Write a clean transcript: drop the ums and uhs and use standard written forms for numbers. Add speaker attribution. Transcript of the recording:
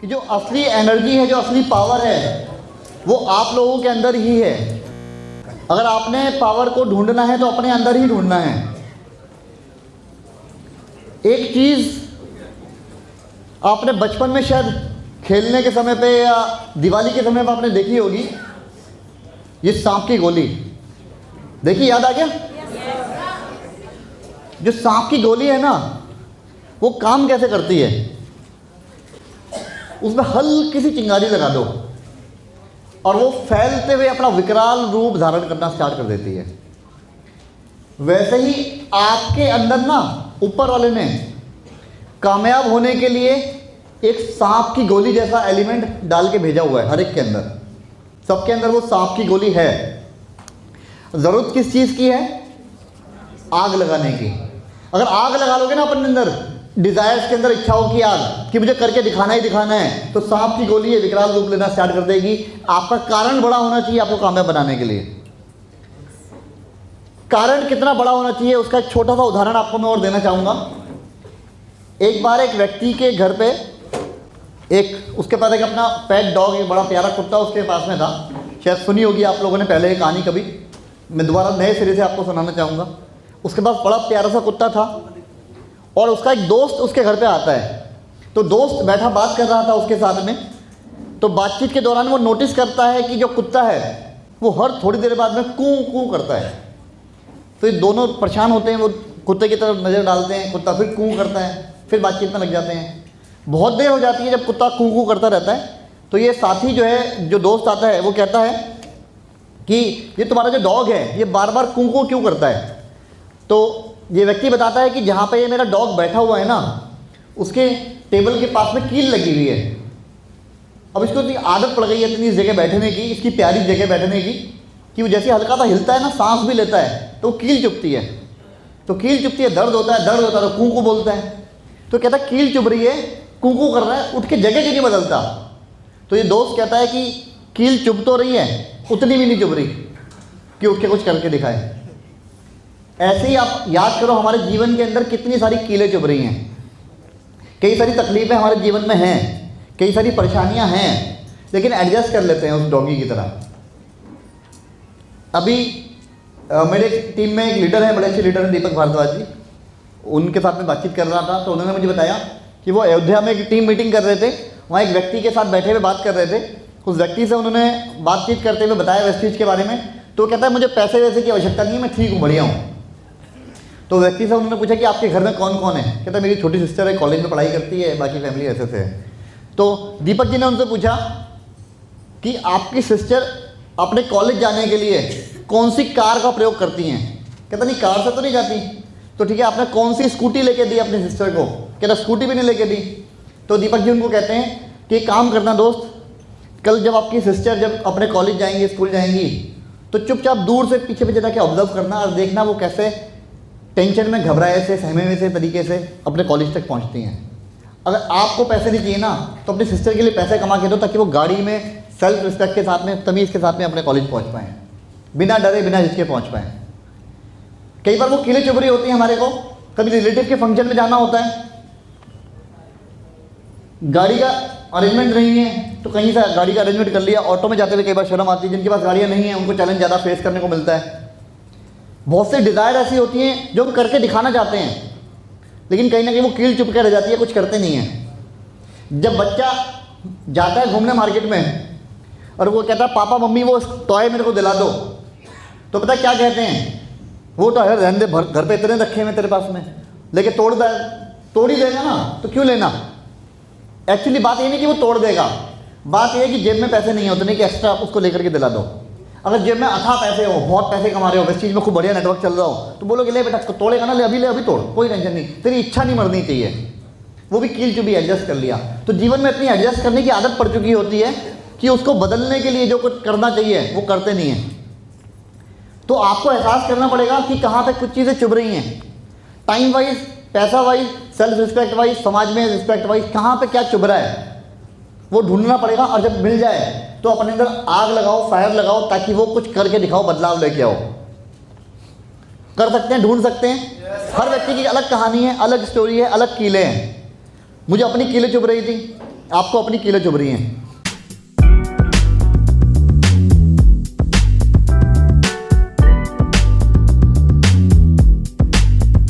Speaker 1: कि जो असली एनर्जी है, जो असली पावर है, वो आप लोगों के अंदर ही है। अगर आपने पावर को ढूंढना है तो अपने अंदर ही ढूंढना है। एक चीज़ आपने बचपन में शायद खेलने के समय पे या दिवाली के समय पे आपने देखी होगी, ये सांप की गोली देखी, याद आ गया? जो सांप की गोली है ना, वो काम कैसे करती है? उसमें हल्की सी चिंगारी लगा दो और वो फैलते हुए अपना विकराल रूप धारण करना स्टार्ट कर देती है। वैसे ही आपके अंदर ना ऊपर वाले ने कामयाब होने के लिए एक सांप की गोली जैसा एलिमेंट डाल के भेजा हुआ है हर एक के अंदर। सबके अंदर वो सांप की गोली है। ज़रूरत किस चीज़ की है? आग लगाने की। अगर आग लगा लोगे ना अपने अंदर, डिज़ायर्स के अंदर, इच्छाओं की आग कि मुझे करके दिखाना ही दिखाना है, तो सांप की गोली ये विकराल रूप लेना स्टार्ट कर देगी। आपका कारण बड़ा होना चाहिए आपको कामयाब बनाने के लिए। कारण कितना बड़ा होना चाहिए उसका एक छोटा सा उदाहरण आपको मैं और देना चाहूँगा। एक बार एक व्यक्ति के घर पे उसके पास एक अपना पेट डॉग, एक बड़ा प्यारा कुत्ता उसके पास में था। शायद सुनी होगी आप लोगों ने पहले ये कहानी कभी, मैं दोबारा नए सिरे से आपको सुनाना चाहूँगा। उसके पास बड़ा प्यारा सा कुत्ता था और उसका एक दोस्त उसके घर पे आता है। तो दोस्त बैठा बात कर रहा था उसके साथ में, तो बातचीत के दौरान वो नोटिस करता है कि जो कुत्ता है वो हर थोड़ी देर बाद में कूं कूं करता है। तो ये दोनों परेशान होते हैं, वो कुत्ते की तरफ नज़र डालते हैं, कुत्ता फिर कूं करता है, फिर बातचीत में लग जाते हैं। बहुत देर हो जाती है जब कुत्ता कूं कूं करता रहता है। तो ये साथी जो है, जो दोस्त आता है, वो कहता है कि ये तुम्हारा जो डॉग है ये बार बार कूं कूं क्यों करता है? तो ये व्यक्ति बताता है कि जहाँ पे ये मेरा डॉग बैठा हुआ है ना, उसके टेबल के पास में कील लगी हुई है। अब इसको इतनी आदत पड़ गई है इतनी जगह बैठने की, इसकी प्यारी जगह बैठने की, कि वो जैसे हल्का सा हिलता है ना, सांस भी लेता है तो कील चुभती है। तो कील चुभती है, दर्द होता है तो कूं कूं बोलता है। तो कहता है कील चुभ रही है, कूं कूं कर रहा है, उठ के जगह क्यों नहीं बदलता? तो ये दोस्त कहता है कि कील चुभ तो रही है, उतनी भी नहीं चुभ रही कि उठ के कुछ करके दिखाए। ऐसे ही आप याद करो, हमारे जीवन के अंदर कितनी सारी कीलें चुभ रही हैं, कई सारी तकलीफ़ें हमारे जीवन में हैं, कई सारी परेशानियां हैं, लेकिन एडजस्ट कर लेते हैं उस डॉगी की तरह। अभी मेरे टीम में एक लीडर है, बड़े अच्छे लीडर हैं, दीपक भारद्वाज जी। उनके साथ में बातचीत कर रहा था तो उन्होंने मुझे बताया कि वो अयोध्या में एक टीम मीटिंग कर रहे थे। वहाँ एक व्यक्ति के साथ बैठे हुए बात कर रहे थे। उस व्यक्ति से उन्होंने बातचीत करते हुए बताया वेस्टीज के बारे में। तो कहता है मुझे पैसे वैसे की आवश्यकता नहीं है, मैं ठीक हूँ, बढ़िया हूँ। तो व्यक्ति से उन्होंने पूछा कि आपके घर में कौन कौन है? कहता मेरी छोटी सिस्टर है, कॉलेज में पढ़ाई करती है, बाकी फैमिली ऐसे से है। तो दीपक जी ने उनसे पूछा कि आपकी सिस्टर अपने कॉलेज जाने के लिए कौन सी कार का प्रयोग करती हैं? कहता नहीं, कार से तो नहीं जाती। तो ठीक है, आपने कौन सी स्कूटी लेके दी अपनी सिस्टर को? कहता स्कूटी भी नहीं लेके दी। तो दीपक जी उनको कहते हैं कि काम करना दोस्त, कल जब आपकी सिस्टर जब अपने कॉलेज जाएंगी, स्कूल जाएंगी, तो चुपचाप दूर से पीछे पीछे जाके ऑब्जर्व करना और देखना वो कैसे टेंशन में, घबराए से, सहमे हुए से तरीके से अपने कॉलेज तक पहुंचती हैं। अगर आपको पैसे नहीं चाहिए ना, तो अपनी सिस्टर के लिए पैसे कमा के दो, ताकि वो गाड़ी में सेल्फ रिस्पेक्ट के साथ में, तमीज़ के साथ में अपने कॉलेज पहुंच पाएँ, बिना डरे बिना झिझके पहुंच पाएँ। कई बार वो कीलें चुभ रही होती हैं हमारे को, कभी रिलेटिव के फंक्शन में जाना होता है, गाड़ी का अरेंजमेंट नहीं है तो कहीं से गाड़ी का अरेंजमेंट कर लिया। ऑटो में जाते हुए कई बार शर्म आती है, जिनके पास गाड़ियाँ नहीं हैं उनको चैलेंज ज़्यादा फेस करने को मिलता है। बहुत से डिज़ायर ऐसी होती हैं जो हम करके दिखाना चाहते हैं, लेकिन कहीं ना कहीं वो कील चुभ के रह जाती है, कुछ करते नहीं हैं। जब बच्चा जाता है घूमने मार्केट में और वो कहता है पापा मम्मी वो टॉय मेरे को दिला दो, तो पता क्या कहते हैं? वो टॉय रहने दे, घर पे इतने रखे हैं तेरे पास में, लेके तोड़ ही देगा ना, तो क्यों लेना? एक्चुअली बात ये नहीं कि वो तोड़ देगा, बात ये है कि जेब में पैसे नहीं होते, नहीं कि एक्स्ट्रा उसको लेकर के दिला दो। अगर जेब में अथाह पैसे हो, बहुत पैसे कमा रहे हो, इस चीज़ में खूब बढ़िया नेटवर्क चल रहा हो, तो बोलोगे ले बेटा तोड़ेगा ना, ले अभी तोड़, कोई टेंशन नहीं, तेरी इच्छा नहीं मरनी चाहिए। वो भी कील चुभी, एडजस्ट कर लिया। तो जीवन में इतनी एडजस्ट करने की आदत पड़ चुकी होती है कि उसको बदलने के लिए जो कुछ करना चाहिए वो करते नहीं हैं। तो आपको एहसास करना पड़ेगा कि कहाँ पे कुछ चीज़ें चुभ रही हैं, टाइम वाइज, पैसा वाइज, सेल्फ रिस्पेक्ट वाइज, समाज में रिस्पेक्ट वाइज, कहाँ पे क्या चुभ रहा है वो ढूंढना पड़ेगा। और जब मिल जाए तो अपने अंदर आग लगाओ, फायर लगाओ, ताकि वो कुछ करके दिखाओ, बदलाव लेके आओ। कर सकते हैं, ढूंढ सकते हैं। हर व्यक्ति की अलग कहानी है, अलग स्टोरी है, अलग कीलें हैं। मुझे अपनी कीलें चुभ रही थी, आपको अपनी कीलें चुभ रही हैं,